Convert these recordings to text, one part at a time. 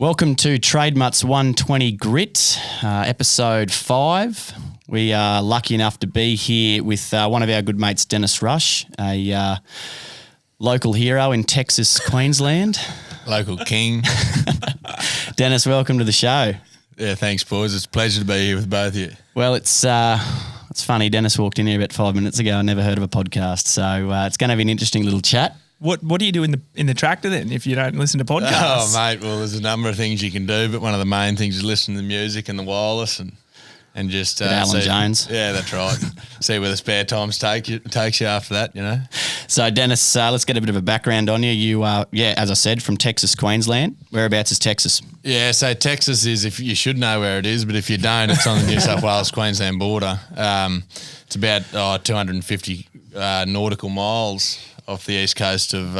Welcome to TradeMutt's 120 Grit, episode 5. We are lucky enough to be here with one of our good mates, Dennis Rush, a local hero in Texas, Queensland. Local king. Dennis, welcome to the show. Yeah, thanks, boys. It's a pleasure to be here with both of you. Well, it's funny. Dennis walked in here about 5 minutes ago and never heard of a podcast, so it's going to be an interesting little chat. What do you do in the tractor then if you don't listen to podcasts? Oh, mate, well, there's a number of things you can do, but one of the main things is listen to the music and the wireless and just Alan Jones. Yeah, that's right. See where the spare times takes you after that, you know. So, Dennis, let's get a bit of a background on you. You are, as I said, from Texas, Queensland. Whereabouts is Texas? Yeah, so Texas is, if you should know where it is, but if you don't, it's on the New South Wales-Queensland border. It's about 250 nautical miles off the east coast of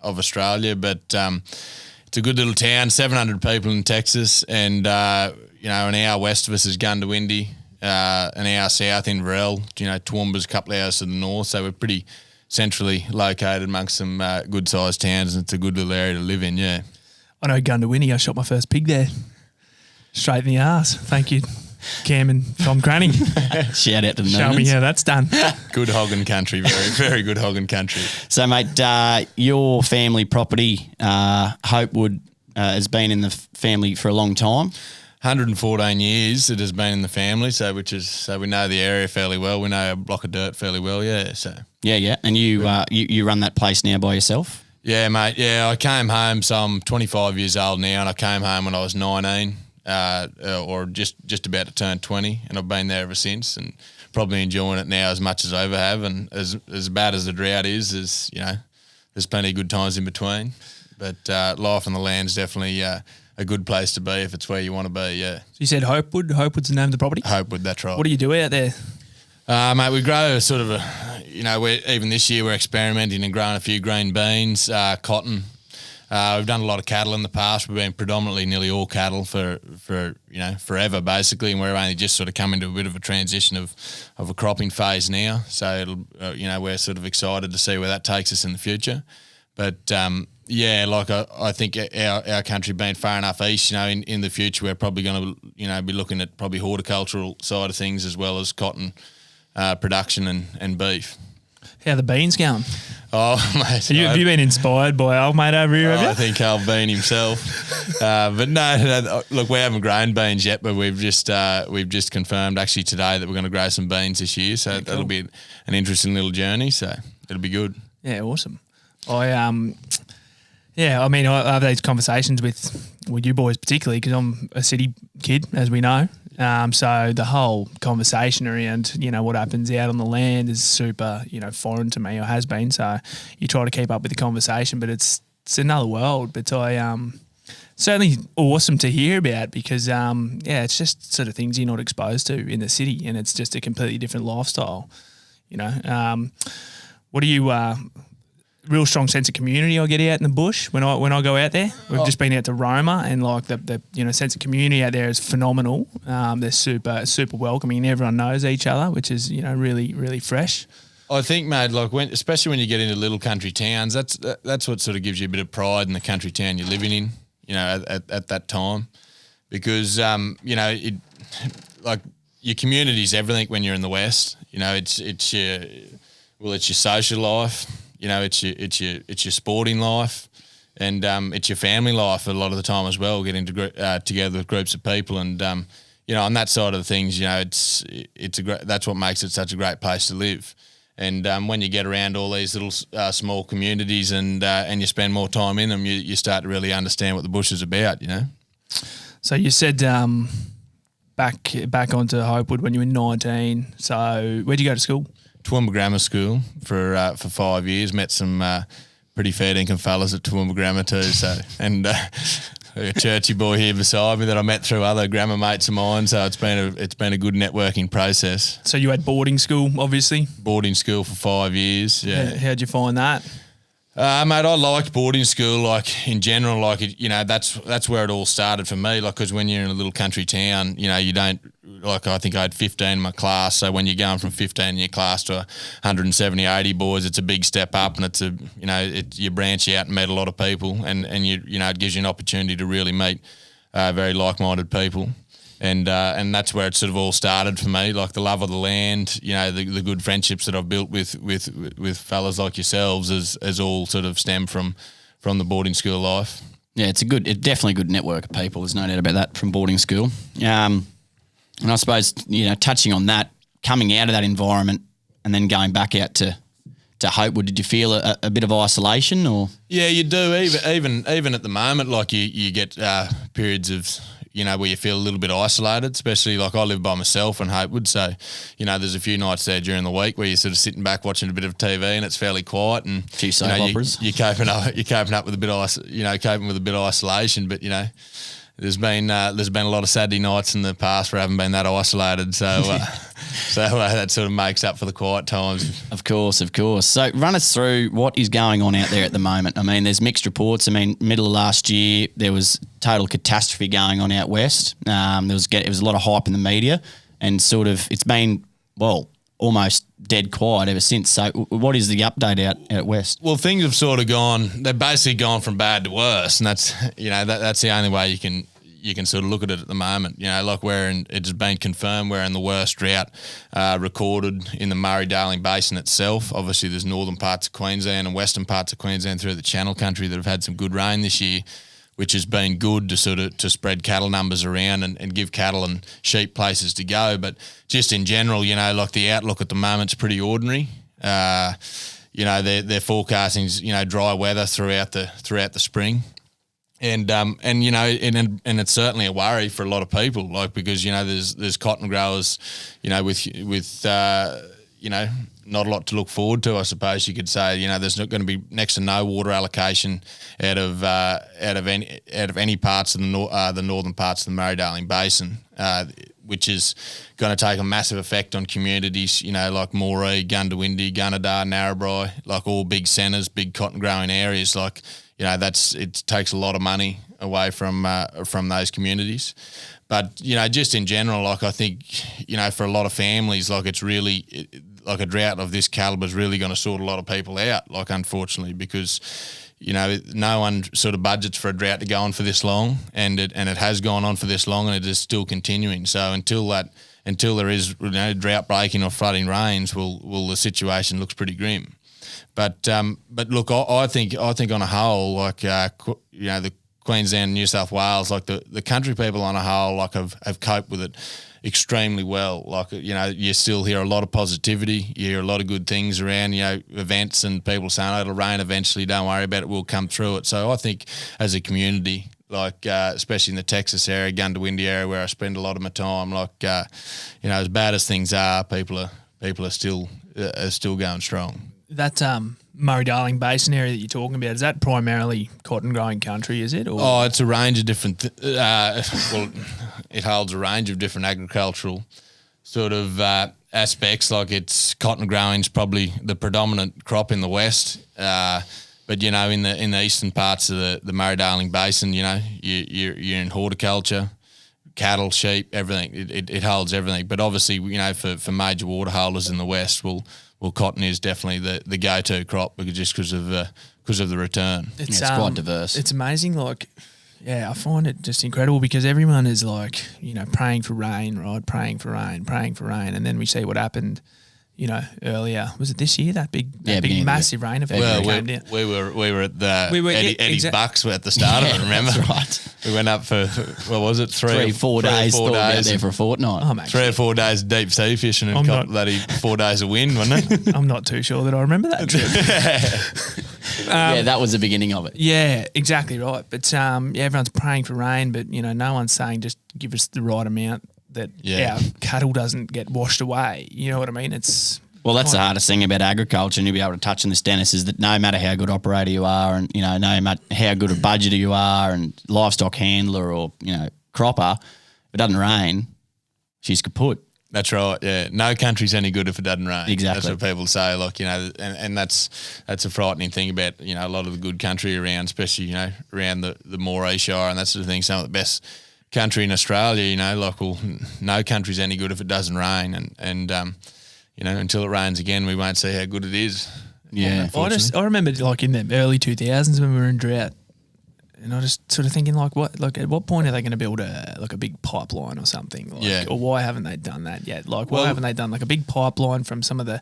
Australia, but it's a good little town. 700 people in Texas, and an hour west of us is Gundawindi, an hour south in Inverell. Toowoomba's a couple of hours to the north, so we're pretty centrally located amongst some good-sized towns, and it's a good little area to live in. Yeah, I know Gundawindi. I shot my first pig there, straight in the arse. Thank you, Cam and Tom Cranny. Shout out to the Show me how that's done. Good hogging country, very, very good hogging country. So, mate, your family property, Hopewood, has been in the family for a long time. 114 years it has been in the family, so we know the area fairly well. We know a block of dirt fairly well, yeah. So yeah, and you run that place now by yourself? Yeah, mate. Yeah, I came home. So I'm 25 years old now, and I came home when I was 19. Or just about to turn 20, and I've been there ever since, and probably enjoying it now as much as I ever have. And as bad as the drought is, there's plenty of good times in between. But life on the land is definitely a good place to be if it's where you want to be. Yeah. So you said Hopewood. Hopewood's the name of the property. Hopewood, that's right. What do you do out there? Mate, we grow sort of even this year we're experimenting and growing a few green beans, cotton. We've done a lot of cattle in the past. We've been predominantly nearly all cattle for forever basically, and we're only just sort of coming to a bit of a transition of a cropping phase now. So it'll, we're sort of excited to see where that takes us in the future. But I think our country being far enough east, in the future we're probably going to be looking at probably horticultural side of things as well as cotton production and beef. How are the beans going? Oh, mate. Have you been inspired by old mate over here? I think Al Bean himself. But no, look, we haven't grown beans yet, but we've just confirmed actually today that we're going to grow some beans this year. So that'll be an interesting little journey. So it'll be good. Yeah, awesome. I have these conversations with you boys particularly because I'm a city kid, as we know. So the whole conversation around, what happens out on the land is super, foreign to me, or has been. So you try to keep up with the conversation, but it's another world. But certainly awesome to hear about because, it's just sort of things you're not exposed to in the city, and it's just a completely different lifestyle. What do you? Real strong sense of community I get out in the bush when I go out there. We've just been out to Roma, and like the sense of community out there is phenomenal. They're super welcoming, and everyone knows each other, which is really really fresh. I think, mate, like especially when you get into little country towns, that's what sort of gives you a bit of pride in the country town you're living in, at that time, because like your community's everything when you're in the West. It's your social life. It's your sporting life, and it's your family life a lot of the time as well. Getting together with groups of people, and on that side of the things, that's what makes it such a great place to live. And when you get around all these little small communities and you spend more time in them, you start to really understand what the bush is about. So you said back onto Hopewood when you were 19. So where'd you go to school? Toowoomba Grammar School for 5 years. Met some pretty fair dinkum fellas at Toowoomba Grammar too. So a churchy boy here beside me that I met through other grammar mates of mine. So it's been a good networking process. So you had boarding school, obviously. Boarding school for 5 years. Yeah. How'd you find that? Mate, I liked boarding school, like in general, like that's where it all started for me. Like, because when you're in a little country town, you don't, like, I think I had 15 in my class. So when you're going from 15 in your class to 170, 80 boys, it's a big step up, and you branch out and meet a lot of people, and it gives you an opportunity to really meet very like-minded people. And that's where it sort of all started for me, like the love of the land, you know, the good friendships that I've built with fellas like yourselves has all sort of stemmed from the boarding school life. Yeah, it's definitely a good network of people. There's no doubt about that from boarding school. And I suppose, you know, touching on that, coming out of that environment and then going back out to Hopewood, did you feel a bit of isolation or? Yeah, you do. Even at the moment, like you get periods of, you know, where you feel a little bit isolated, especially like I live by myself in Hopewood. So, you know, there's a few nights there during the week where you're sort of sitting back watching a bit of TV and it's fairly quiet and a few soap operas. You're coping up with a bit of, coping with a bit of isolation. But, you know, there's been a lot of Saturday nights in the past where I haven't been that isolated. So, that sort of makes up for the quiet times. Of course. So run us through what is going on out there at the moment. I mean, there's mixed reports. I mean, middle of last year, there was total catastrophe going on out west. It was a lot of hype in the media and sort of it's been, well, almost dead quiet ever since. So what is the update out west? Well, things have sort of they've basically gone from bad to worse. And that's, you know, that's the only way you can sort of look at it at the moment. You know, like it's been confirmed we're in the worst drought recorded in the Murray-Darling Basin itself. Obviously, there's northern parts of Queensland and western parts of Queensland through the Channel Country that have had some good rain this year, which has been good to spread cattle numbers around and give cattle and sheep places to go. But just in general, you know, like the outlook at the moment's pretty ordinary. You know, they're forecasting, you know, dry weather throughout the spring. And you know, and it's certainly a worry for a lot of people, like, because, you know, there's cotton growers, you know, with you know, not a lot to look forward to, I suppose you could say. You know, there's not going to be next to no water allocation out of any parts of the northern parts of the Murray-Darling Basin, which is going to take a massive effect on communities, you know, like Moree, Gundawindi, Gunnedah, Narrabri, like all big centres, big cotton growing areas. Like, you know, it takes a lot of money away from those communities. But, you know, just in general, like, I think, you know, for a lot of families, like, it's really like a drought of this calibre is really going to sort a lot of people out, like, unfortunately, because, you know, no one sort of budgets for a drought to go on for this long, and it has gone on for this long, and it is still continuing. So until there is, you know, drought breaking or flooding rains, the situation looks pretty grim. But look, I think on a whole, like, you know, the Queensland, New South Wales, like the country people on a whole, like, have coped with it extremely well. Like, you know, you still hear a lot of positivity. You hear a lot of good things around, you know, events and people saying, oh, it'll rain eventually, don't worry about it, we'll come through it. So I think as a community, like, especially in the Texas area, Gundawindi area, where I spend a lot of my time, like, you know, as bad as things are, people are still going strong. That Murray-Darling Basin area that you're talking about, is that primarily cotton growing country, is it? Or? Oh, it's a range of different well, it holds a range of different agricultural sort of aspects. Like, it's cotton growing is probably the predominant crop in the west. But, you know, in the eastern parts of the Murray-Darling Basin, you know, you're in horticulture, cattle, sheep, everything. It holds everything. But obviously, you know, for major water holders in the west, well, cotton is definitely the go-to crop because of the return. It's quite diverse. It's amazing. Like, yeah, I find it just incredible because everyone is, like, you know, praying for rain, right? Praying for rain. And then we see what happened, you know, earlier. Was it this year? That big massive rain event came down. We were at Eddie's Bucks at the start of it, remember? That's right. We went up for, what was it, 3 or 4 days. Thought about there for a fortnight. 3 or 4 days of deep sea fishing and caught bloody 4 days of wind, wasn't it? I'm not too sure that I remember that trip. Yeah, that was the beginning of it. Yeah, exactly right. But yeah, everyone's praying for rain, but, you know, no one's saying just give us the right amount that our cattle doesn't get washed away. You know what I mean? Well, that's the hardest thing about agriculture, and you'll be able to touch on this, Dennis, is that no matter how good operator you are, and, you know, no matter how good a budgeter you are, and livestock handler or, you know, cropper, if it doesn't rain, she's kaput. That's right. Yeah, no country's any good if it doesn't rain. Exactly. That's what people say. Like, you know, and that's a frightening thing about, you know, a lot of the good country around, especially, you know, around the Moree Shire and that sort of thing. Some of the best country in Australia, you know, like, well, no country's any good if it doesn't rain, and you know, until it rains again, we won't see how good it is. Yeah, I remember, like, in the early 2000s when we were in drought, And I just sort of thinking at what point are they going to build a big pipeline or something? Or why haven't they done that yet? Why haven't they done a big pipeline from some of the,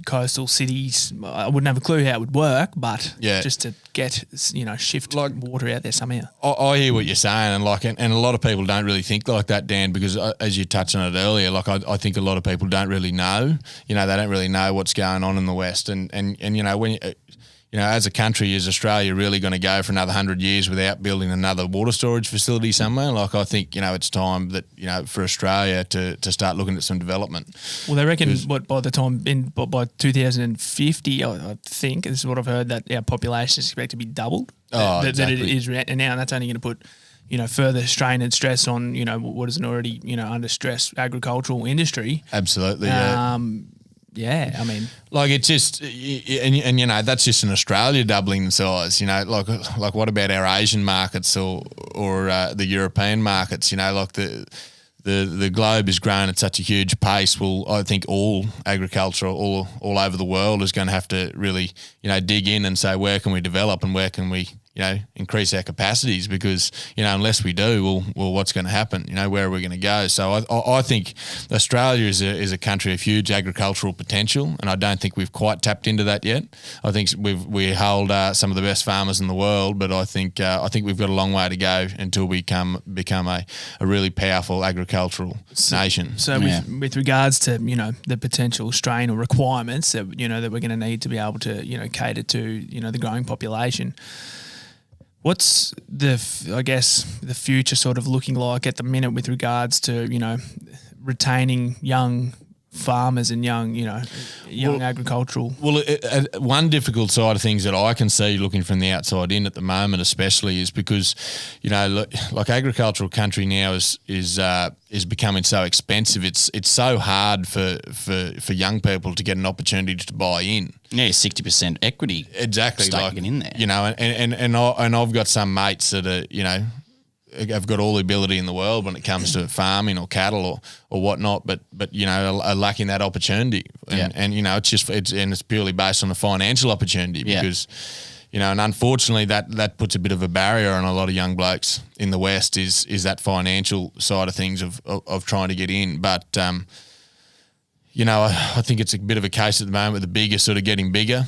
coastal cities? I wouldn't have a clue how it would work, but just to get, shift water out there somehow. I hear what you're saying, and a lot of people don't really think like that, Dan, because as you touched on it earlier, I think a lot of people don't really know. They don't really know what's going on in the West, and when as a country, is Australia really going to go for another 100 years without building another water storage facility somewhere? I think, it's time that, for Australia to start looking at some development. Well, they reckon by 2050, I think, this is what I've heard, that our population is expected to be doubled. Exactly. That it is now, and that's only going to put, further strain and stress on, what is an already, under stress agricultural industry. Absolutely, Yeah, I mean, it's just, and that's just in Australia doubling in size. What about our Asian markets or the European markets? The globe is growing at such a huge pace. Well, I think all agriculture all over the world is going to have to really dig in and say, where can we develop and where can we increase our capacities, because unless we do, well, what's going to happen? Where are we going to go? So I think Australia is a country of huge agricultural potential, and I don't think we've quite tapped into that yet. I think we hold some of the best farmers in the world, but I think we've got a long way to go until we become a really powerful agricultural nation. So with regards to the potential strain or requirements that that we're going to need to be able to cater to the growing population. What's the future sort of looking like at the minute with regards to, retaining young farmers and young agricultural? Well, one difficult side of things that I can see looking from the outside in at the moment, especially, is because, agricultural country now is becoming so expensive. It's so hard for young people to get an opportunity to buy in. Yeah, 60% equity. Exactly, staking in there. And I've got some mates that are have got all the ability in the world when it comes to farming or cattle or whatnot, but are lacking that opportunity. And it's purely based on the financial opportunity because. And unfortunately that puts a bit of a barrier on a lot of young blokes in the West is that financial side of things of trying to get in. But, I think it's a bit of a case at the moment with the bigger sort of getting bigger,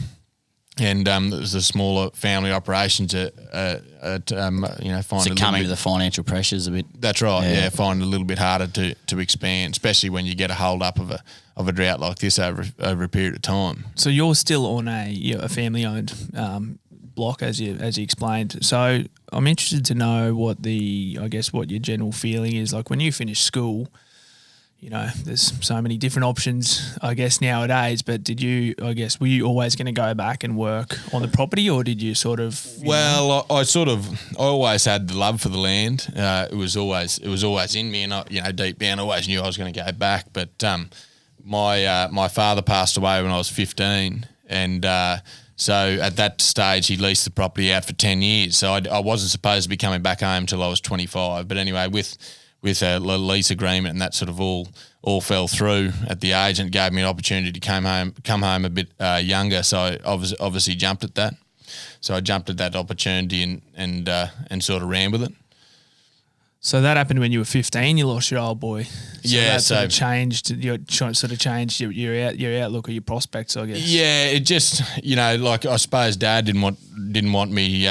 and the smaller family operations find succumbing to the financial pressures a bit. That's right. Find it a little bit harder to expand, especially when you get a hold up of a drought like this over a period of time. So you're still on a family owned block, as you explained. So I'm interested to know what your general feeling is like when you finish school. There's so many different options, I guess, nowadays, but were you always going to go back and work on the property, or did you sort of... I always had the love for the land. It was always in me, and deep down I always knew I was going to go back. But my father passed away when I was 15, and so at that stage he leased the property out for 10 years. So I wasn't supposed to be coming back home till I was 25. But anyway, with a lease agreement, and that sort of all fell through at the agent, gave me an opportunity to come home a bit younger. So I obviously jumped at that. So I jumped at that opportunity and sort of ran with it. So that happened when you were 15. You lost your old boy. So changed your outlook or your prospects, I guess. Yeah, it just I suppose Dad didn't want me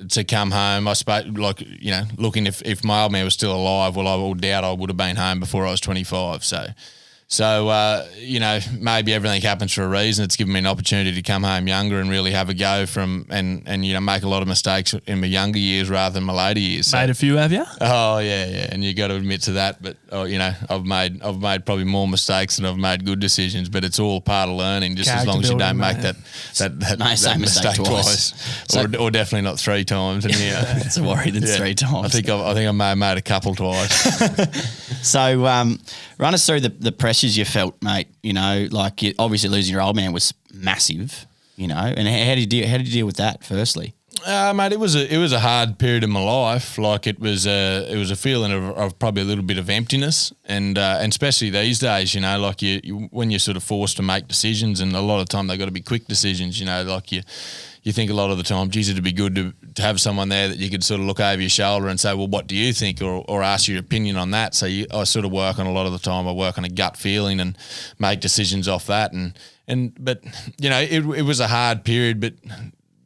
to come home. I suppose, looking if my old man was still alive, well, I would doubt I would have been home before I was 25. So, maybe everything happens for a reason. It's given me an opportunity to come home younger and really have a go and make a lot of mistakes in my younger years rather than my later years. So. Made a few, have you? Oh, yeah. And you got to admit to that. But, I've made probably more mistakes than I've made good decisions, but it's all part of learning, just character as long as you don't make building, that mistake twice. Or definitely not 3 times. And it's a worry that's 3 times. I think I may have made a couple twice. So run us through the pressures you felt, mate. Obviously losing your old man was massive. And how did you deal with that? Firstly, Mate, it was a hard period of my life. Like it was a feeling of probably a little bit of emptiness, and especially these days, you know, like you when you're sort of forced to make decisions, and a lot of the time they got to be quick decisions. You know, like you think a lot of the time, geez, it'd be good to have someone there that you could sort of look over your shoulder and say, well, what do you think, or ask your opinion on that. So I sort of work on a lot of the time. I work on a gut feeling and make decisions off that, but you know, it was a hard period,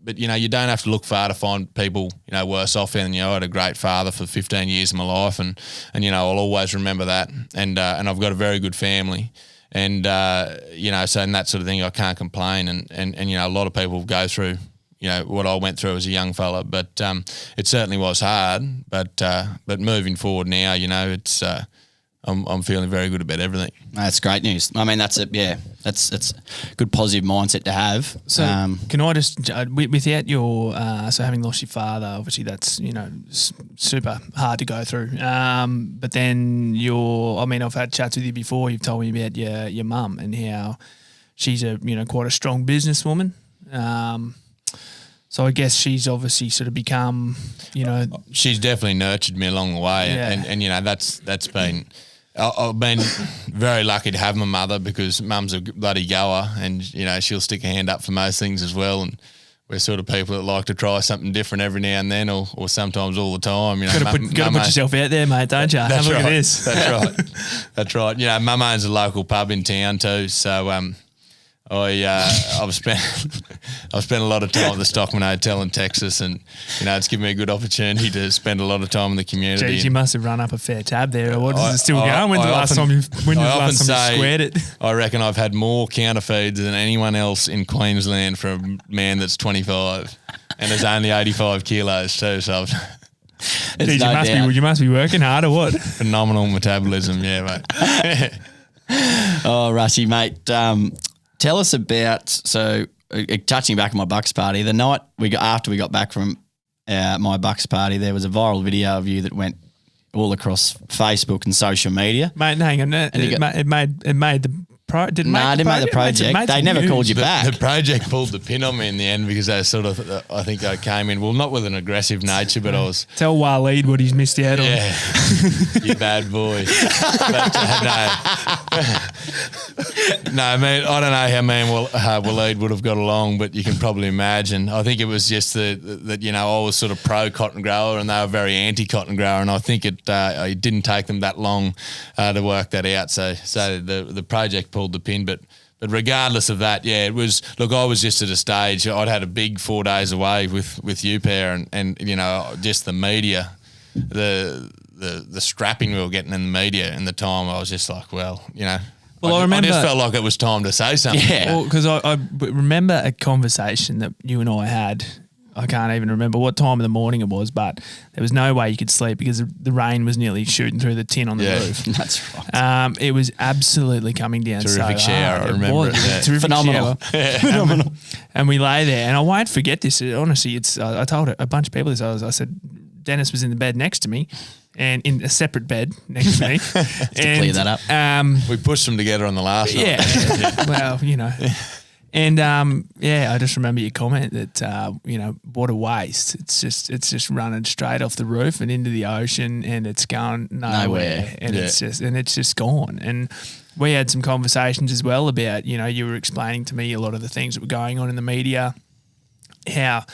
But, you know, you don't have to look far to find people, you know, worse off than you. I had a great father for 15 years of my life, and you know, I'll always remember that. And I've got a very good family. And, you know, so in that sort of thing, I can't complain. And you know, a lot of people go through, you know, what I went through as a young fella. But it certainly was hard. But moving forward now, you know, it's I'm feeling very good about everything. That's great news. I mean, that's it's a good positive mindset to have. So can I just without your so having lost your father, obviously that's, you know, super hard to go through. But then I've had chats with you before. You've told me about your mum and how she's quite a strong businesswoman. So I guess she's obviously sort of become, you know, she's definitely nurtured me along the way, and you know, that's been. I've been very lucky to have my mother, because mum's a bloody goer, and you know, she'll stick a hand up for most things as well. And we're sort of people that like to try something different every now and then, or sometimes all the time. You know, got to put yourself out there, mate, don't you? Have a look at this. That's right. That's right. You know, mum owns a local pub in town too, so I've spent a lot of time at the Stockman Hotel in Texas, and you know, it's given me a good opportunity to spend a lot of time in the community. Geez, you must have run up a fair tab there. Or what is it still going? When's the last time you squared it? I reckon I've had more counterfeeds than anyone else in Queensland for a man that's 25 and is only 85 kilos too. So you must be working hard, or what? Phenomenal metabolism, yeah, mate. Oh, Rushy, mate. Tell us about, touching back on my Bucks party, the night after we got back from my Bucks party, there was a viral video of you that went all across Facebook and social media. Mate, hang on, it made the pro. Didn't make the project. They never called you back. The project pulled the pin on me in the end, because they sort of, I think I came in, well, not with an aggressive nature, but I was. Tell Waleed what he's missed out on. Yeah, you bad boy. But, no, man, I don't know how me and Waleed would have got along, but you can probably imagine. I think it was just that you know, I was sort of pro cotton grower and they were very anti cotton grower, and I think it didn't take them that long to work that out. So the project pulled the pin, but regardless of that, yeah, it was. Look, I was just at a stage. I'd had a big 4 days away with you pair, and you know, just the media, the strapping we were getting in the media in the time. I was just like, well, you know. Well, I remember. I just felt like it was time to say something. Yeah, because I remember a conversation that you and I had. I can't even remember what time of the morning it was, but there was no way you could sleep because the rain was nearly shooting through the tin on the roof. That's right. It was absolutely coming down. Terrific shower. I remember it. Yeah. Terrific Phenomenal. Shower. Yeah. Phenomenal. And we lay there, and I won't forget this. Honestly, I told a bunch of people this. I said, Dennis was in the bed next to me, and in a separate bed next to me. To clear that up. We pushed them together on the last night. Yeah. Well, you know. And I just remember your comment that you know, what a waste. It's just running straight off the roof and into the ocean, and it's going nowhere. And it's just gone. And we had some conversations as well about, you know, you were explaining to me a lot of the things that were going on in the media, how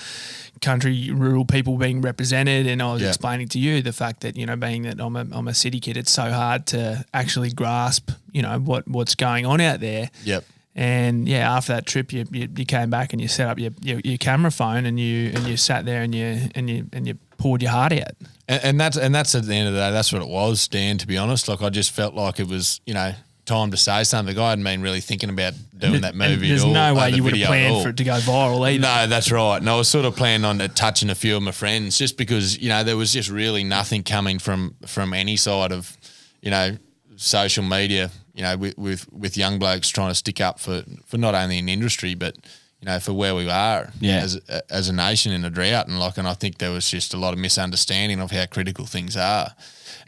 country, rural people being represented, and I was explaining to you the fact that, you know, being that I'm a city kid, it's so hard to actually grasp, you know, what's going on out there. Yep. And yeah, after that trip, you came back and you set up your camera phone and you sat there and you poured your heart out. And that's at the end of the day, that's what it was, Dan. To be honest, like, I just felt like it was, you know, time to say something. I hadn't been really thinking about doing that movie. There's no way you would have planned for it to go viral either. No, that's right. And I was sort of planning on touching a few of my friends, just because, you know, there was just really nothing coming from any side of, you know, social media, you know, with young blokes trying to stick up for not only an industry, but, you know, for where we are as a nation in a drought. And I think there was just a lot of misunderstanding of how critical things are.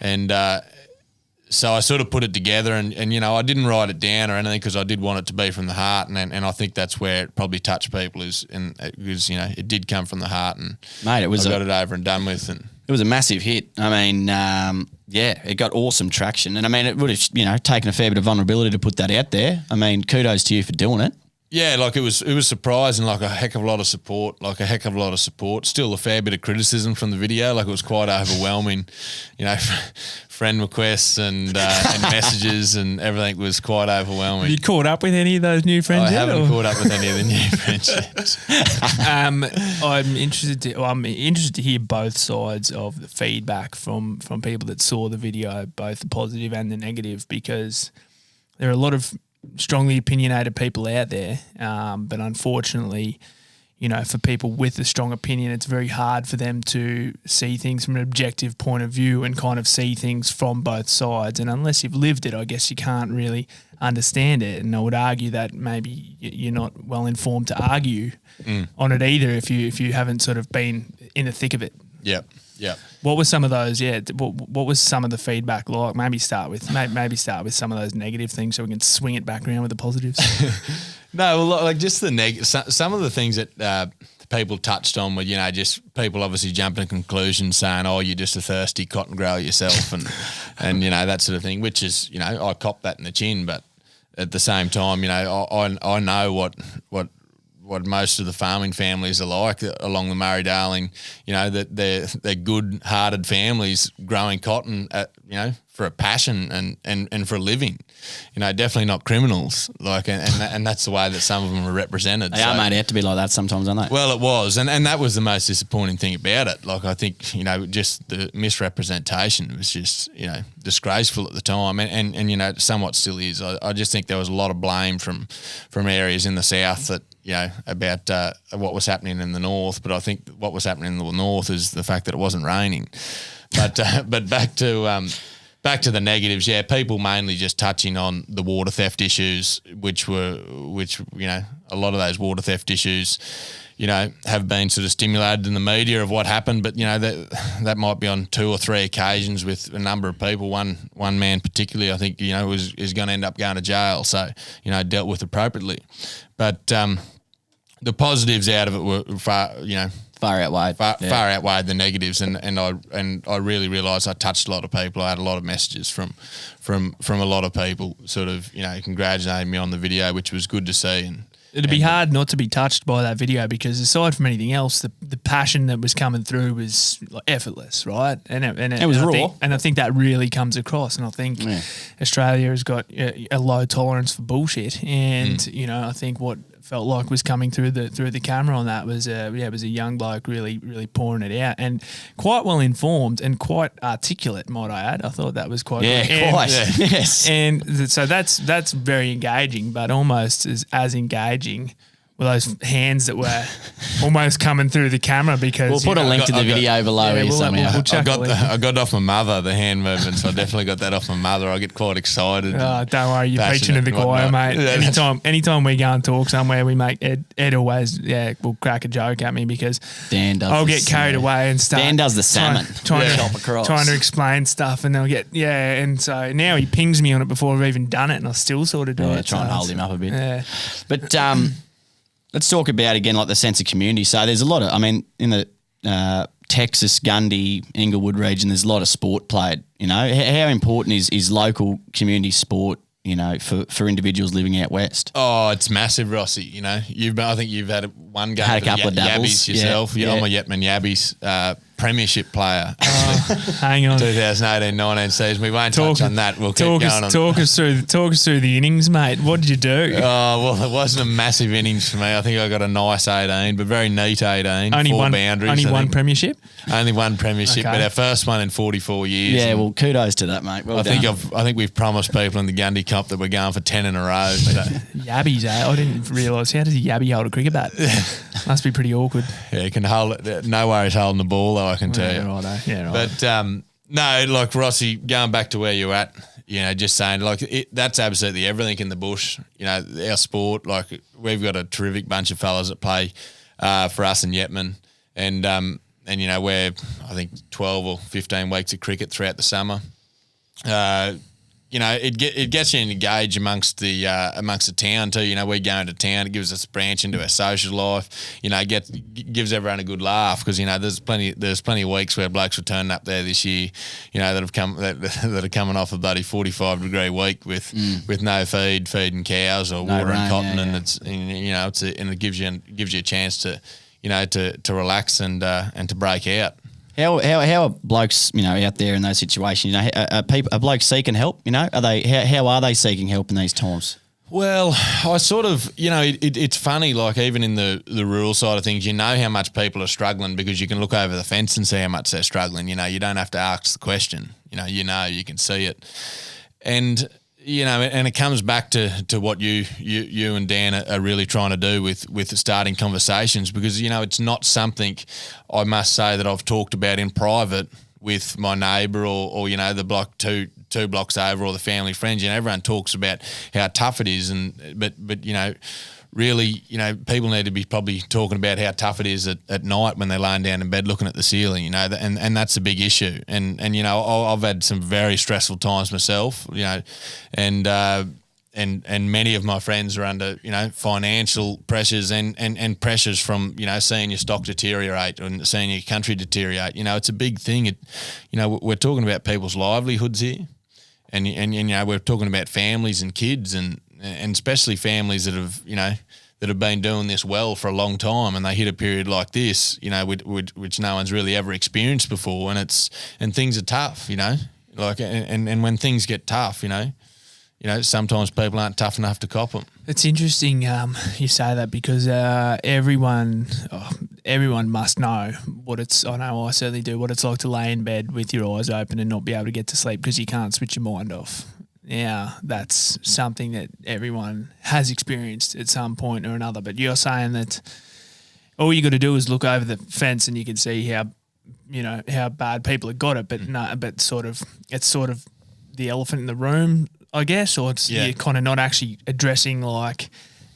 And So I sort of put it together and I didn't write it down or anything because I did want it to be from the heart. And I think that's where it probably touched people because, it did come from the heart and Mate, I got it over and done with. And it was a massive hit. I mean, it got awesome traction. And I mean, it would have, taken a fair bit of vulnerability to put that out there. I mean, kudos to you for doing it. Yeah, like it was surprising, like a heck of a lot of support, Still a fair bit of criticism from the video, like it was quite overwhelming, friend requests and messages and everything was quite overwhelming. Have you caught up with any of those new friends I yet? haven't caught up with any of the new friendships. I'm interested to hear both sides of the feedback from people that saw the video, both the positive and the negative, because there are a lot of strongly opinionated people out there, but unfortunately, for people with a strong opinion, it's very hard for them to see things from an objective point of view and kind of see things from both sides. And unless you've lived it, I guess you can't really understand it. And I would argue that maybe you're not well informed to argue on it either if you haven't sort of been in the thick of it. Yep. Yeah. What were some of those? Yeah. What was some of the feedback like? Maybe start with some of those negative things so we can swing it back around with the positives. No, well, like just the some of the things that people touched on were, just people obviously jumping to conclusions saying, "Oh, you're just a thirsty cotton grower yourself," and that sort of thing. Which is, I cop that in the chin, but at the same time, I know what most of the farming families are like along the Murray-Darling, that they're good-hearted families growing cotton, for a passion and for a living. Definitely not criminals. And that's the way that some of them are represented. They are made out to be like that sometimes, aren't they? Well, it was, and that was the most disappointing thing about it. Like I think, just the misrepresentation was just, disgraceful at the time, and somewhat still is. I just think there was a lot of blame from areas in the south that, about what was happening in the north. But I think what was happening in the north is the fact that it wasn't raining. But back to the negatives, people mainly just touching on the water theft issues, which a lot of those water theft issues, have been sort of stimulated in the media of what happened. But that might be on 2 or 3 occasions with a number of people. One man particularly, I think, is going to end up going to jail. So dealt with appropriately. But the positives out of it were far outweighed the negatives, and I really realised I touched a lot of people. I had a lot of messages from a lot of people, sort of congratulating me on the video, which was good to see. And it'd be hard not to be touched by that video because aside from anything else, the passion that was coming through was like effortless, right? And it was raw. I think that really comes across. And I think Australia has got a low tolerance for bullshit. And I think what felt like was coming through the camera on that was it was a young bloke really pouring it out and quite well informed and quite articulate, might I add. I thought that was quite yes. And so that's very engaging, but almost as engaging were those hands that were almost coming through the camera because we'll put a link to the video below here somehow. I got it off my mother, the hand movements. I definitely got that off my mother. I get quite excited. Oh, don't worry, you're preaching to the choir, mate. Anytime we go and talk somewhere, we make Ed always will crack a joke at me because I'll get carried away and start. Dan does the salmon, trying to explain stuff, and they'll get and so now he pings me on it before I've even done it, and I still sort of do it. Try and hold him up a bit. Yeah, but let's talk about, again, like the sense of community. So there's a lot of, in the Texas, Gundy, Inglewood region, there's a lot of sport played. How important is local community sport, for individuals living out west? Oh, it's massive, Rossi. I think you've had one game. Had a couple of dabbles. Yabbies yourself. Yeah. I'm a Yetman Yabbies premiership player. Hang on. 2018-19 season. We won't touch on that. We'll keep going on. Talk us through the innings, mate. What did you do? Oh, well, it wasn't a massive innings for me. I think I got a nice 18, but very neat 18. Only Four boundaries. Only one premiership? Only one premiership, but our first one in 44 years. Yeah, well, kudos to that, mate. Well I think we've promised people in the Gundy Cup that we're going for 10 in a row. So. Yabbies, eh? I didn't realise. How does a yabby hold a cricket bat? Must be pretty awkward. Yeah, you can hold it. No worries holding the ball, though, I can tell you. Right, yeah, right. But no, like Rossi, going back to where you're at, just saying, that's absolutely everything in the bush. Our sport, we've got a terrific bunch of fellas that play for us in Yetman, and we're I think 12 or 15 weeks of cricket throughout the summer. it gets you engaged amongst the town too. We go into town. It gives us a branch into our social life. Gives everyone a good laugh because there's plenty of weeks where blokes were turning up there this year. That are coming off a bloody 45-degree week with no feeding cows or water and cotton, and it gives you a chance to to relax and to break out. How are blokes out there in those situations? Are blokes seeking help? Are they how are they seeking help in these times? Well, I sort of it's funny. Like even in the rural side of things, how much people are struggling because you can look over the fence and see how much they're struggling. You don't have to ask the question. You can see it, and and it comes back to what you and Dan are really trying to do with starting conversations because, it's not something I must say that I've talked about in private with my neighbour or the block two blocks over or the family friends. Everyone talks about how tough it is but really, people need to be probably talking about how tough it is at night when they're lying down in bed looking at the ceiling, and that's a big issue. And I've had some very stressful times myself, and many of my friends are under, financial pressures and pressures from, seeing your stock deteriorate and seeing your country deteriorate. It's a big thing. We're talking about people's livelihoods here, and we're talking about families and kids and especially families that have been doing this well for a long time, and they hit a period like this, which no one's really ever experienced before, and things are tough, and when things get tough, sometimes people aren't tough enough to cop them. It's interesting you say that because everyone must know what it's. I know I certainly do. What it's like to lay in bed with your eyes open and not be able to get to sleep because you can't switch your mind off. Yeah, that's something that everyone has experienced at some point or another. But you're saying that all you got to do is look over the fence and you can see how bad people have got it. But no, but it's sort of the elephant in the room, I guess, or you're kind of not actually addressing like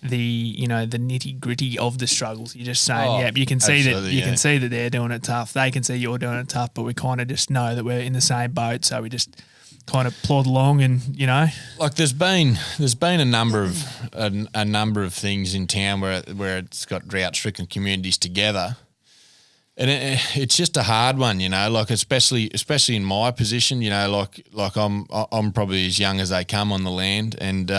the the nitty gritty of the struggles. You're just saying, you can see that can see that they're doing it tough. They can see you're doing it tough, but we kind of just know that we're in the same boat, so we just kind of plod along and like there's been a number of things in town where it's got drought stricken communities together, and it's just a hard one, like especially in my position, like I'm probably as young as they come on the land, and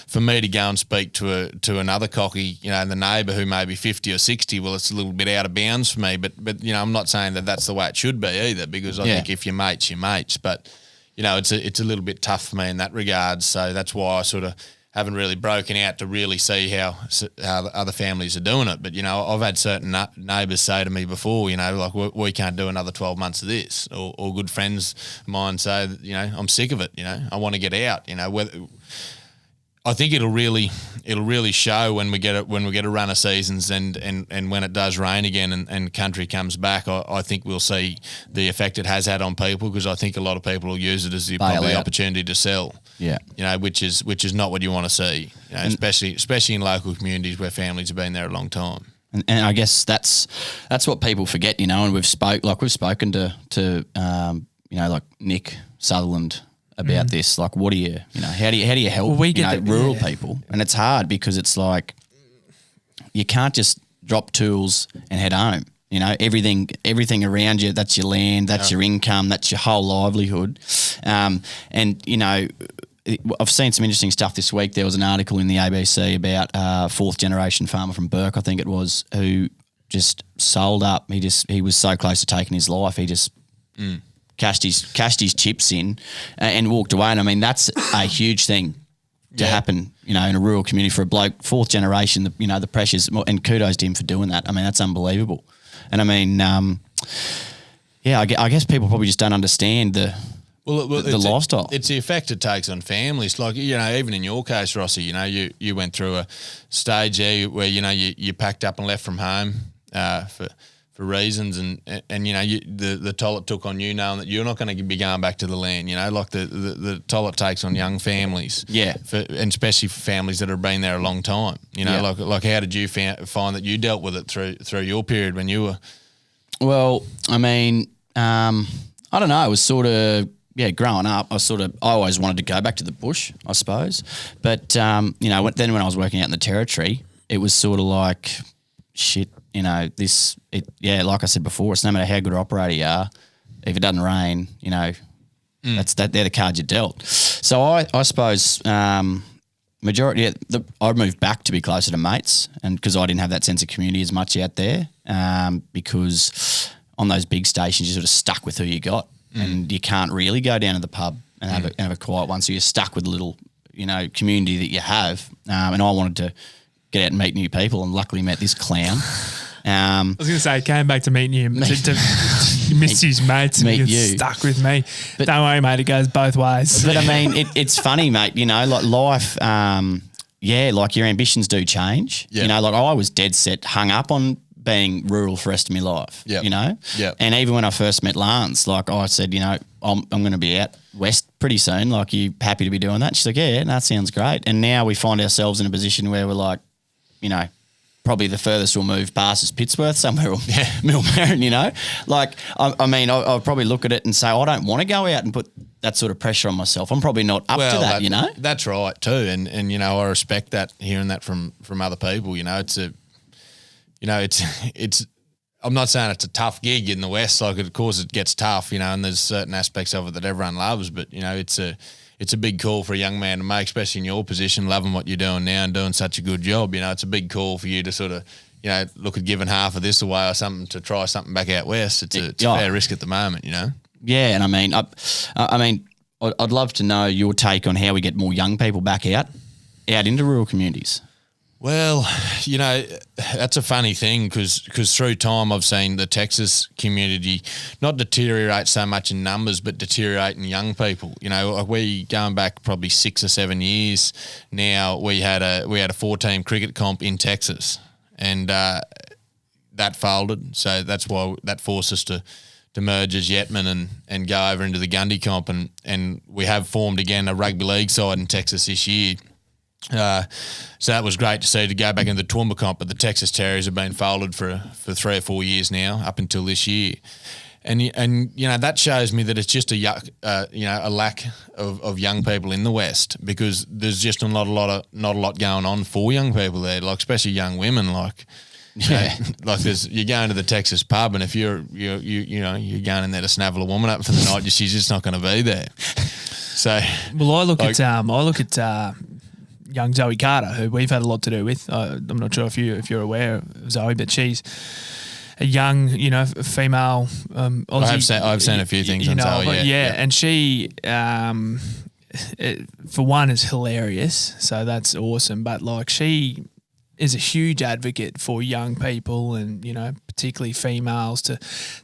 for me to go and speak to another cocky, the neighbour who may be 50 or 60, well, it's a little bit out of bounds for me, but I'm not saying that that's the way it should be either, because I think if you're mates, but it's a little bit tough for me in that regard. So that's why I sort of haven't really broken out to really see how the other families are doing it. But, I've had certain neighbours say to me before, like we can't do another 12 months of this, or good friends of mine say, I'm sick of it, I want to get out, I think it'll really show when we get a run of seasons and when it does rain again and country comes back. I think we'll see the effect it has had on people, because I think a lot of people will use it as the opportunity to sell. Yeah, which is not what you want to see. Especially in local communities where families have been there a long time. And I guess that's what people forget, and we've spoken to like Nick Sutherland about this, like what do you how do you help rural people? And it's hard because it's like you can't just drop tools and head home. Everything around you, that's your land, that's your income, that's your whole livelihood. And I've seen some interesting stuff this week. There was an article in the ABC about a fourth generation farmer from Burke, I think it was, who just sold up. He was so close to taking his life. He just cashed his chips in and walked away. And I mean, that's a huge thing to happen, in a rural community for a bloke, fourth generation, the pressures, and kudos to him for doing that. I mean, that's unbelievable. And I mean, I guess people probably just don't understand the lifestyle. It's the effect it takes on families. Like, even in your case, Rossi, you went through a stage there where, you packed up and left from home for reasons, and the toll it took on you, knowing that you're not going to be going back to the land, like the toll it takes on young families, and especially for families that have been there a long time, like how did you find that you dealt with it through your period when you were? Well, I mean, I don't know, it was sort of growing up, I always wanted to go back to the bush, I suppose. But, then when I was working out in the Territory, it was sort of like, shit, like I said before, it's no matter how good an operator you are, if it doesn't rain, they're the cards you're dealt. So I suppose majority, I'd moved back to be closer to mates, and because I didn't have that sense of community as much out there, because on those big stations you're sort of stuck with who you got, and you can't really go down to the pub and have a quiet one, so you're stuck with the little community that you have. And I wanted to get out and meet new people, and luckily met this clown. I was going to say, came back to meet you. You missed his mates and you're stuck with me. But don't worry, mate, it goes both ways. But I mean, it's funny, mate, like life, like your ambitions do change. Yep. Like I was dead set, hung up on being rural for the rest of my life, Yep. And even when I first met Lance, like I said, I'm going to be out west pretty soon. Like, are you happy to be doing that? She's like, yeah, that sounds great. And now we find ourselves in a position where we're like, probably the furthest we'll move past is Pittsworth somewhere, or Millmerran, Like, I'll probably look at it and say, I don't want to go out and put that sort of pressure on myself. I'm probably not up to that, That's right too. And I respect that, hearing that from other people, it's I'm not saying it's a tough gig in the West. Like, of course it gets tough, and there's certain aspects of it that everyone loves, but, it's a big call for a young man to make, especially in your position, loving what you're doing now and doing such a good job. It's a big call for you to sort of, look at giving half of this away or something to try something back out west. It's a fair risk at the moment, Yeah, and I'd love to know your take on how we get more young people back out into rural communities. Well, that's a funny thing because through time I've seen the Texas community not deteriorate so much in numbers, but deteriorate in young people. Like we going back probably 6 or 7 years now, we had a 4-team cricket comp in Texas, and that folded. So that's why that forced us to merge as Yetman and go over into the Gundy comp, and we have formed again a rugby league side in Texas this year. So that was great to see, to go back into the Toowoomba comp, but the Texas Terriers have been folded for 3 or 4 years now, up until this year. And that shows me that it's just a lack of young people in the West, because there's just not a lot going on for young people there, like especially young women. Like, like you're going to the Texas pub, and if you're going in there to snavel a woman up for the night, she's just not going to be there. So, well, I look at young Zoe Carter, who we've had a lot to do with. I'm not sure if you're aware of Zoe, but she's a young, female Aussie. I've seen a few things on Zoe, and she, for one, is hilarious, so that's awesome. But like, she is a huge advocate for young people, and particularly females, to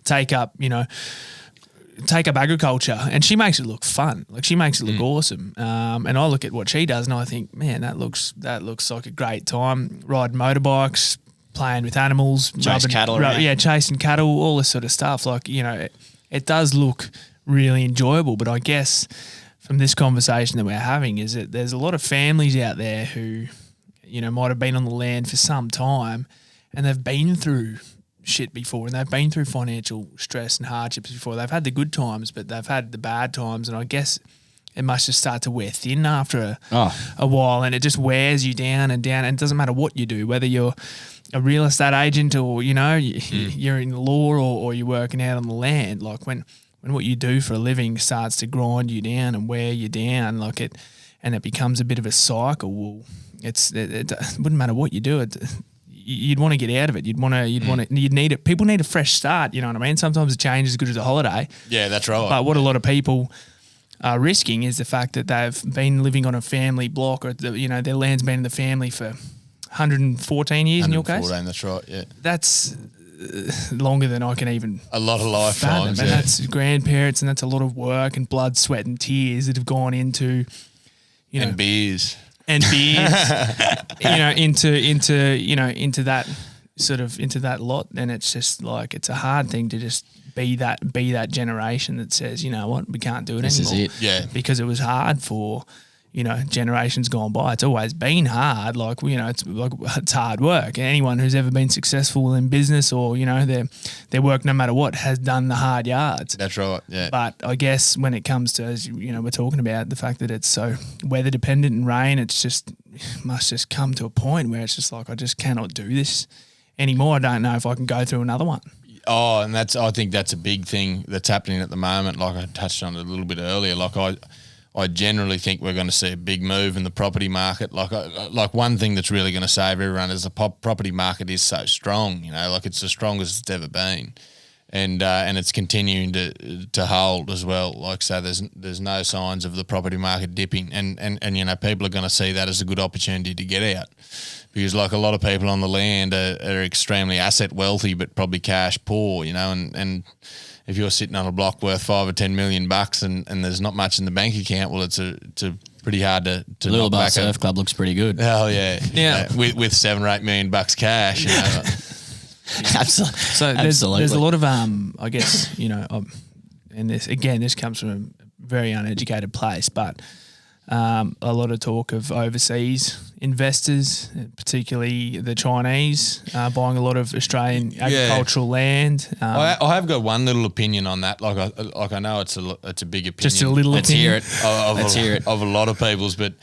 take up agriculture, and she makes it look fun. Like, she makes it look awesome. And I look at what she does and I think, man, that looks like a great time. Riding motorbikes, playing with animals, chasing cattle, chasing cattle, all this sort of stuff. Like, it does look really enjoyable. But I guess from this conversation that we're having is that there's a lot of families out there who, might have been on the land for some time, and they've been through shit before, and they've been through financial stress and hardships before. They've had the good times, but they've had the bad times, and I guess it must just start to wear thin after a while, and it just wears you down and down. And it doesn't matter what you do, whether you're a real estate agent or you're in law or you're working out on the land. Like, when what you do for a living starts to grind you down and wear you down, and it becomes a bit of a cycle. Well, it wouldn't matter what you do. You'd want to get out of it. You'd need it. People need a fresh start. You know what I mean? Sometimes a change is as good as a holiday. Yeah, that's right. But what a lot of people are risking is the fact that they've been living on a family block, or their land's been in the family for 114 years in your case. 114, that's right. Yeah, that's longer than I can even. A lot of lifetimes, and that's grandparents, and that's a lot of work and blood, sweat, and tears that have gone into, and beers. And beers, into that lot, and it's just like, it's a hard thing to just be that generation that says, you know what, we can't do it anymore. This is it, yeah, because it was hard for generations gone by. It's always been hard. It's hard work. Anyone who's ever been successful in business or, their work, no matter what, has done the hard yards. That's right, yeah. But I guess when it comes to, as we're talking about the fact that it's so weather dependent and rain, it must just come to a point where it's just like, I just cannot do this anymore. I don't know if I can go through another one. Oh, and I think that's a big thing that's happening at the moment. Like I touched on it a little bit earlier. Like I generally think we're going to see a big move in the property market. Like one thing that's really going to save everyone is the property market is so strong. Like it's the strongest it's ever been, and it's continuing to hold as well. Like so, there's no signs of the property market dipping, and people are going to see that as a good opportunity to get out, because like a lot of people on the land are extremely asset wealthy but probably cash poor. And if you're sitting on a block worth $5 or $10 million and there's not much in the bank account, well, it's pretty hard to Little knock Bar back Surf Club looks pretty good. Oh yeah, Yeah. With $7 or $8 million cash. Absolutely. So there's a lot of I guess and this comes from a very uneducated place, but a lot of talk of overseas investors, particularly the Chinese, buying a lot of Australian agricultural land. I have got one little opinion on that. Like I know it's a big opinion. Just a little Let's opinion. hear it. Of a lot of people's, but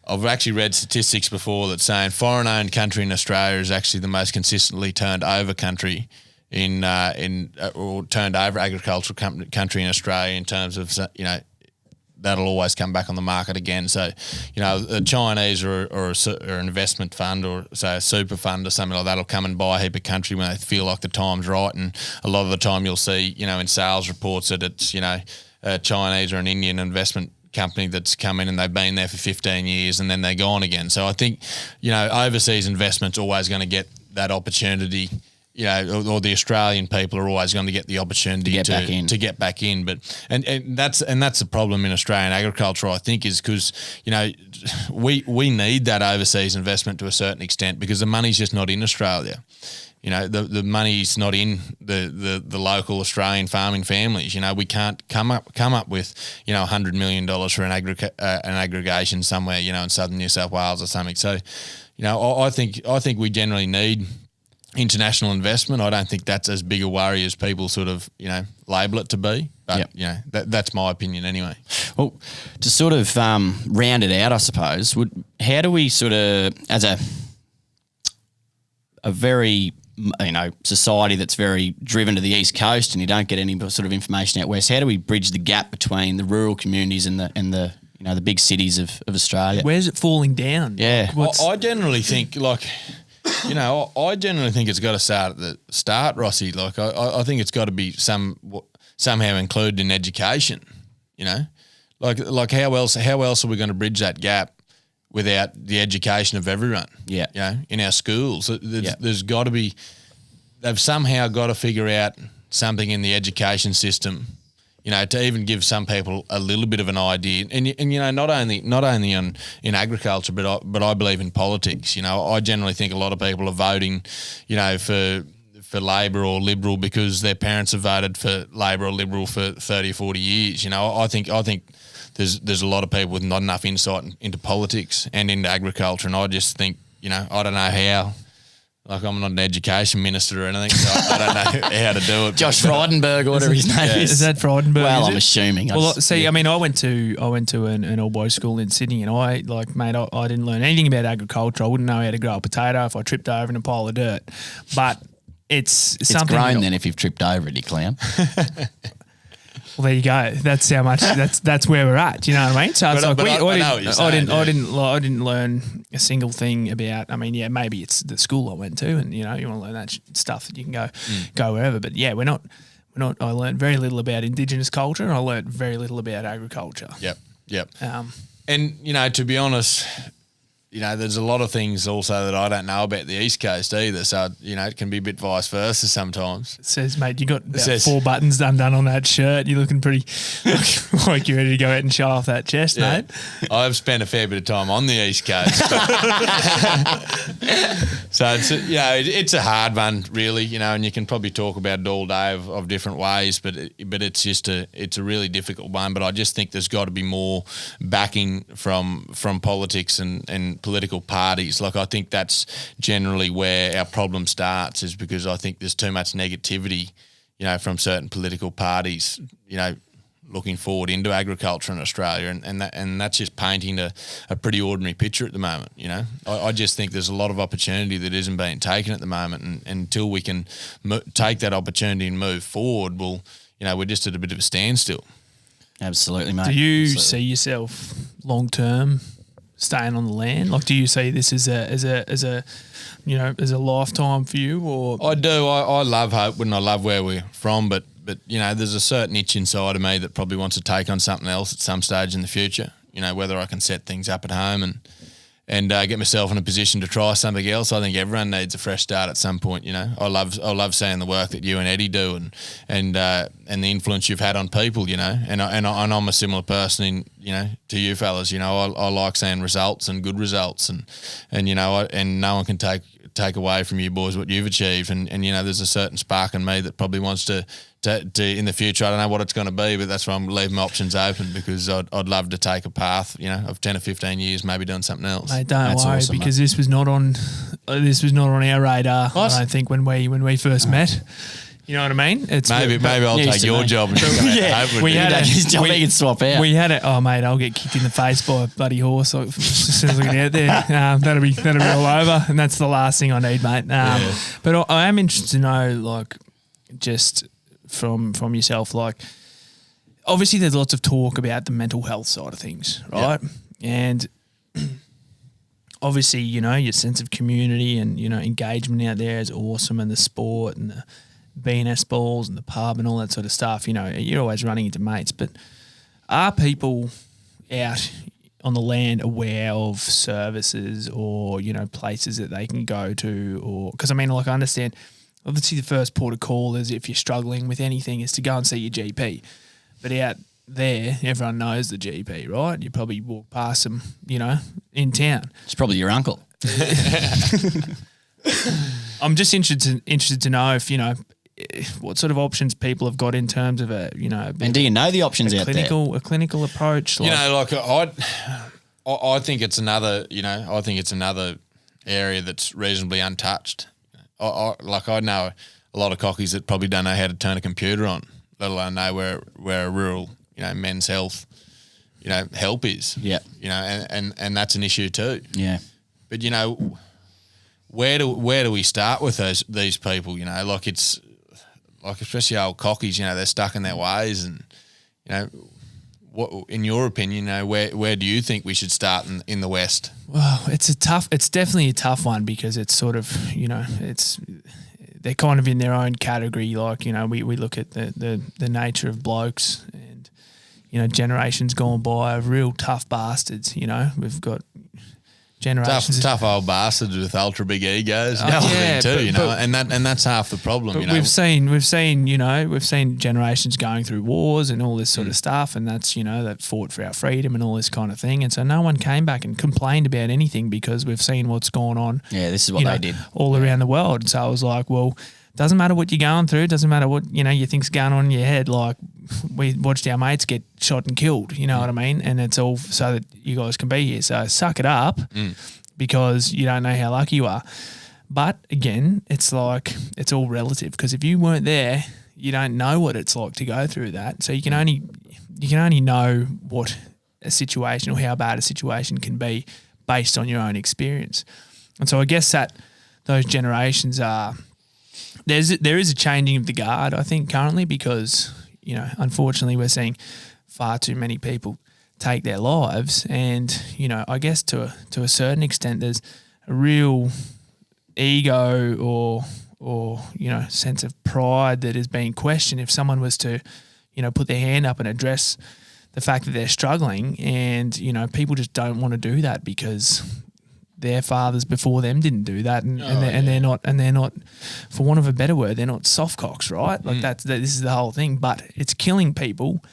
I've actually read statistics before that saying foreign-owned country in Australia is actually the most consistently turned over country or turned over agricultural country in Australia in terms of that'll always come back on the market again. So, the Chinese or an investment fund or say a super fund or something like that will come and buy a heap of country when they feel like the time's right. And a lot of the time you'll see, in sales reports that it's, a Chinese or an Indian investment company that's come in and they've been there for 15 years and then they're gone again. So I think, overseas investment's always going to get that opportunity. Or the Australian people are always going to get the opportunity to get back in. But and that's the problem in Australian agriculture, I think, is because we need that overseas investment to a certain extent because the money's just not in Australia. The money's not in the local Australian farming families. We can't come up with $100 million for an aggregation somewhere in southern New South Wales or something. So I think we generally need international investment. I don't think that's as big a worry as people sort of, label it to be. But, that's my opinion anyway. Well, to sort of round it out, I suppose, how do we sort of, as a very, society that's very driven to the East Coast and you don't get any sort of information out west, how do we bridge the gap between the rural communities and the the big cities of Australia? Where's it falling down? Yeah. I generally think I generally think it's got to start at the start, Rossi. Like I think it's got to be somehow included in education. Like how else are we going to bridge that gap without the education of everyone? Yeah. In our schools, there's got to be. They've somehow got to figure out something in the education system. To even give some people a little bit of an idea, and not only in agriculture, but I believe in politics. I generally think a lot of people are voting, for Labor or Liberal because their parents have voted for Labor or Liberal for 30 or 40 years. I think there's a lot of people with not enough insight into politics and into agriculture, and I just think I don't know how. Like I'm not an education minister or anything, so I don't know how to do it. Josh Frydenberg or whatever his name is. Is that Frydenberg? Well, I'm assuming. Well, see, I mean, I went to an all-boys school in Sydney, and I didn't learn anything about agriculture. I wouldn't know how to grow a potato if I tripped over in a pile of dirt. But it's something. It's grown then if you've tripped over it, you clown. Well, there you go. That's how much. That's where we're at. Do you know what I mean? So it's like I didn't learn a single thing about. I mean, yeah, maybe it's the school I went to, and you want to learn that stuff that you can go wherever. But yeah, we're not. I learned very little about Indigenous culture, and I learned very little about agriculture. Yep. And to be honest, there's a lot of things also that I don't know about the East Coast either. So, it can be a bit vice versa sometimes. It says, mate, you got about 4 buttons undone on that shirt. You're looking pretty like you're ready to go out and show off that chest, mate. I've spent a fair bit of time on the East Coast. So, it's a hard one, really, and you can probably talk about it all day of different ways, but it's just it's a really difficult one. But I just think there's got to be more backing from politics and political parties. Like, I think that's generally where our problem starts, is because I think there's too much negativity, from certain political parties, looking forward into agriculture in Australia, and that's just painting a pretty ordinary picture at the moment. I just think there's a lot of opportunity that isn't being taken at the moment, and until we can take that opportunity and move forward, we're just at a bit of a standstill. Absolutely, mate. Do you see yourself long term staying on the land? Like, do you see this as a lifetime for you? Or I do. I love Hopewood and I love where we're from, but there's a certain itch inside of me that probably wants to take on something else at some stage in the future. Whether I can set things up at home and get myself in a position to try something else. I think everyone needs a fresh start at some point. I love seeing the work that you and Eddie do and the influence you've had on people. And I'm a similar person to you fellas. I like seeing results and good results, and no one can take away from you boys what you've achieved. And there's a certain spark in me that probably wants to in the future. I don't know what it's going to be, but that's why I'm leaving my options open, because I'd love to take a path, of 10 or 15 years, maybe doing something else. Mate, don't worry, awesome, because this was not on our radar. What? I don't think when we first met. You know what I mean? It's maybe I'll take your job and we had his job. We can swap out. We had it. Oh mate, I'll get kicked in the face by a bloody horse as soon as I get out there. That'll be all over, and that's the last thing I need, mate. But I am interested to know, like, just from yourself, like, obviously there's lots of talk about the mental health side of things, right? Yep. And obviously, your sense of community and, engagement out there is awesome, and the sport and the B&S balls and the pub and all that sort of stuff. You're always running into mates, but are people out on the land aware of services or, places that they can go to? Or, because I understand, obviously the first port of call is, if you're struggling with anything, is to go and see your GP. But out there, everyone knows the GP, right? You probably walk past them, in town. It's probably your uncle. I'm just interested to know if, what sort of options people have got in terms of and do you know the options out there? A clinical approach. I think it's another, I think it's another area that's reasonably untouched. I know a lot of cockies that probably don't know how to turn a computer on, let alone know where a rural, men's health, help is. Yeah. And that's an issue too. Yeah. But where do we start with these people? It's like, especially old cockies, they're stuck in their ways, and what, in your opinion, where do you think we should start in the West? Well, it's definitely a tough one, because it's sort of, they're kind of in their own category. Like, we look at the nature of blokes, and, generations gone by of real tough bastards. We've got generations tough old bastards with ultra big egos and everything too, and that's half the problem. We've seen generations going through wars and all this sort of stuff, and that's that fought for our freedom and all this kind of thing, and so no one came back and complained about anything, because we've seen what's gone on. Yeah, this is what they did all around the world. So I was like, well, doesn't matter what you're going through, doesn't matter what you think's going on in your head. Like, we watched our mates get shot and killed, you know what I mean? And it's all so that you guys can be here. So suck it up, because you don't know how lucky you are. But again, it's like, it's all relative, because if you weren't there, you don't know what it's like to go through that. So you can only know what a situation, or how bad a situation can be, based on your own experience. And so I guess that those generations are. There is a changing of the guard, I think, currently, because, unfortunately we're seeing far too many people take their lives, and, I guess to a certain extent there's a real ego or sense of pride that is being questioned if someone was to, put their hand up and address the fact that they're struggling, and, people just don't want to do that, because their fathers before them didn't do that, and they're not, for want of a better word, they're not softcocks, right? Like this is the whole thing. But it's killing people,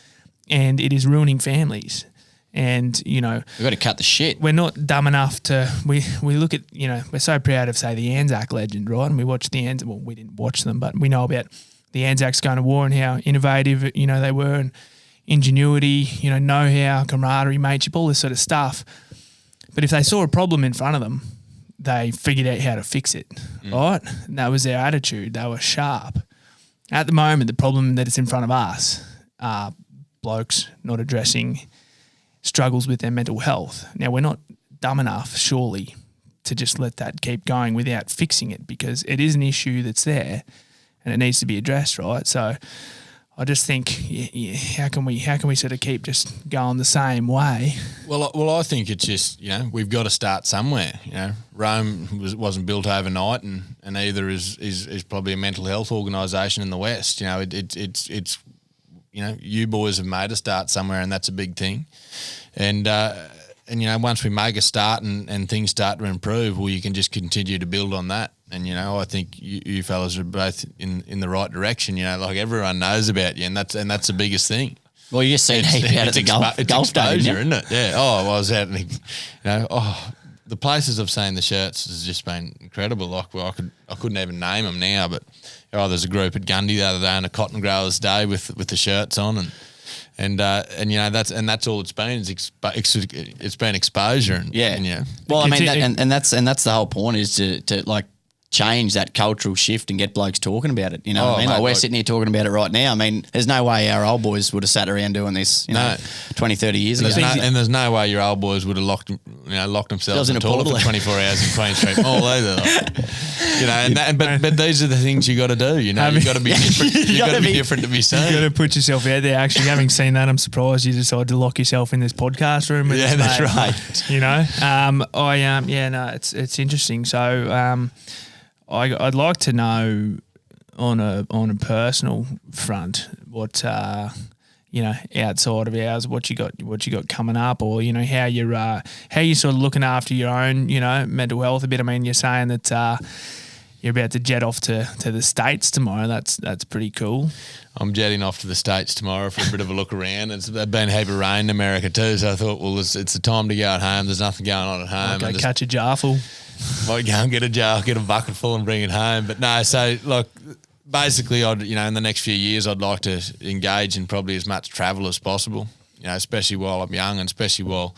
and it is ruining families. And we've got to cut the shit. We're not dumb enough to. We look at we're so proud of, say, the Anzac legend, right? And we watch the Anzac. Well, we didn't watch them, but we know about the Anzacs going to war and how innovative they were, and ingenuity, know-how, camaraderie, mateship, all this sort of stuff. But if they saw a problem in front of them, they figured out how to fix it, right? And that was their attitude. They were sharp. At the moment, the problem that is in front of us are blokes not addressing struggles with their mental health. Now, we're not dumb enough, surely, to just let that keep going without fixing it, because it is an issue that's there and it needs to be addressed, right? So I just think, how can we sort of keep just going the same way? Well, I think it's just we've got to start somewhere. Rome wasn't built overnight, and either is probably a mental health organisation in the West. It's you boys have made a start somewhere, and that's a big thing. And once we make a start and things start to improve, well, you can just continue to build on that. And I think you fellas are both in the right direction. Like everyone knows about you, and that's the biggest thing. Well, you see heap out at the golf day, isn't it? Yeah. Oh, I was out, the places I've seen the shirts has just been incredible. Like, well, I couldn't even name them now, but there's a group at Gundy the other day on a Cotton Growers Day with the shirts on, and that's all it's been. It's been exposure. Well, I mean, that's the whole point, is to like change that cultural shift and get blokes talking about it. What I mean? Like we're sitting here talking about it right now. I mean, there's no way our old boys would have sat around doing this, 20, 30 years ago. And there's no way your old boys would have locked themselves in a toilet for 24 hours in Queen Street Mall either. But these are the things you got to do. You've got to be different. You've got to be different to be seen. You've got to put yourself out there. Actually, having seen that, I'm surprised you decided to lock yourself in this podcast room. With yeah, that's right. It's interesting. So. I'd like to know on a personal front what outside of ours, what you got coming up, or how you're sort of looking after your own mental health a bit. I mean, you're saying that you're about to jet off to the States tomorrow. That's pretty cool. I'm jetting off to the States tomorrow for a bit of a look around. It's been a heap of rain in America too, so I thought, well, it's the time to go at home. There's nothing going on at home. Okay, catch a jar full. Might go and get a bucket full and bring it home. But no, so like basically, in the next few years, I'd like to engage in probably as much travel as possible. Especially while I'm young, and especially while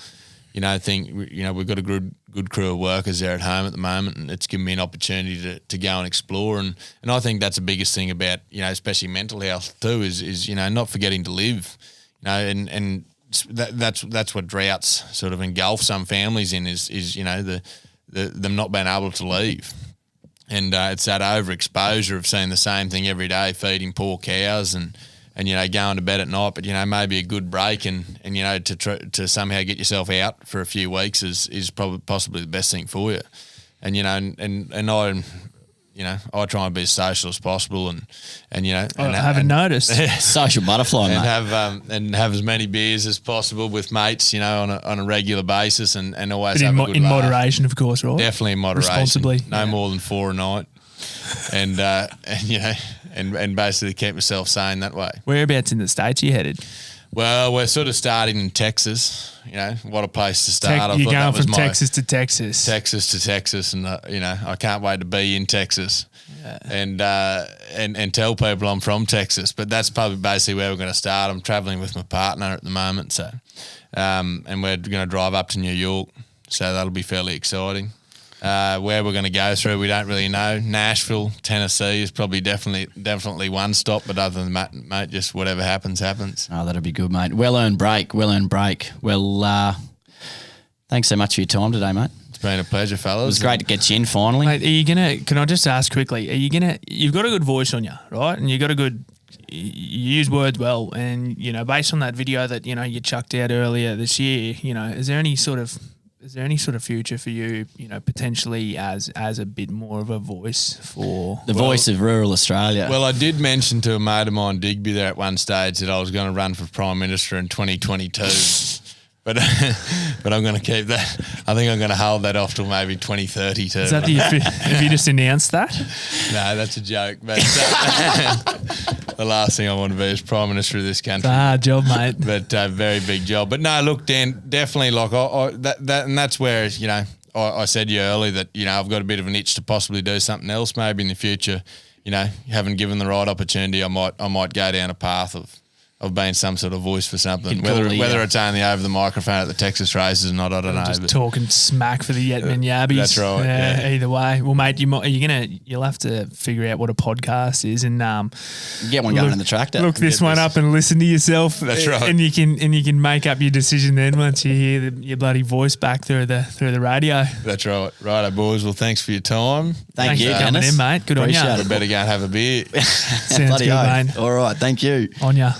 we've got a good crew of workers there at home at the moment, and it's given me an opportunity to go and explore. And I think that's the biggest thing about especially mental health too is not forgetting to live. And that's what droughts sort of engulf some families in is them not being able to leave. And it's that overexposure of seeing the same thing every day, feeding poor cows and going to bed at night. But maybe a good break and to somehow get yourself out for a few weeks is probably possibly the best thing for you. And I try and be as social as possible, and I haven't noticed. Social butterfly, and mate. have as many beers as possible with mates, on a regular basis, and always but have a good laugh. Moderation, of course, right? Definitely in moderation, responsibly. No more than 4 a night, and basically keep myself sane that way. Whereabouts in the States are you headed? Well, we're sort of starting in Texas. What a place to start. You're going from Texas to Texas. Texas to Texas, and I can't wait to be in Texas, and tell people I'm from Texas. But that's probably basically where we're going to start. I'm travelling with my partner at the moment, so and we're going to drive up to New York, so that'll be fairly exciting. Where we're going to go through, we don't really know. Nashville, Tennessee is probably definitely one stop, but other than that, mate, just whatever happens. Oh, that'll be good, mate. Well-earned break. Well, thanks so much for your time today, mate. It's been a pleasure, fellas. It was great to get you in finally. Mate, can I just ask quickly, you've got a good voice on you, right? And you use words well, and, based on that video that, you chucked out earlier this year, is there any sort of future for you, potentially as a bit more of a voice for the voice of rural Australia? Well, I did mention to a mate of mine, Digby, there at one stage that I was going to run for Prime Minister in 2022. But I'm going to keep that. I think I'm going to hold that off till maybe 2030 too. Is that have you just announced that? No, that's a joke. But the last thing I want to be is Prime Minister of this country. Hard job, mate. But very big job. But no, look, Dan, definitely like and that's where, you know, I said to you earlier that, you know, I've got a bit of an itch to possibly do something else maybe in the future. You know, haven't given the right opportunity, I might go down a path of being some sort of voice for something. Whether it's only over the microphone at the Texas races or not, I don't know. Just talking smack for the Yetman Yabbies. That's right. Yeah. Either way. Well, mate, you'll have to figure out what a podcast is and Get one going in the tractor. Look this one up and listen to yourself. That's right. And you can make up your decision then once you hear your bloody voice back through the radio. That's right. Righto, boys. Well, thanks for your time. Thanks for you, coming Dennis. in, mate. Good Appreciate on it. you. Better go and have a beer. Sounds Bloody good, oath. mate. All right. Thank you. On ya.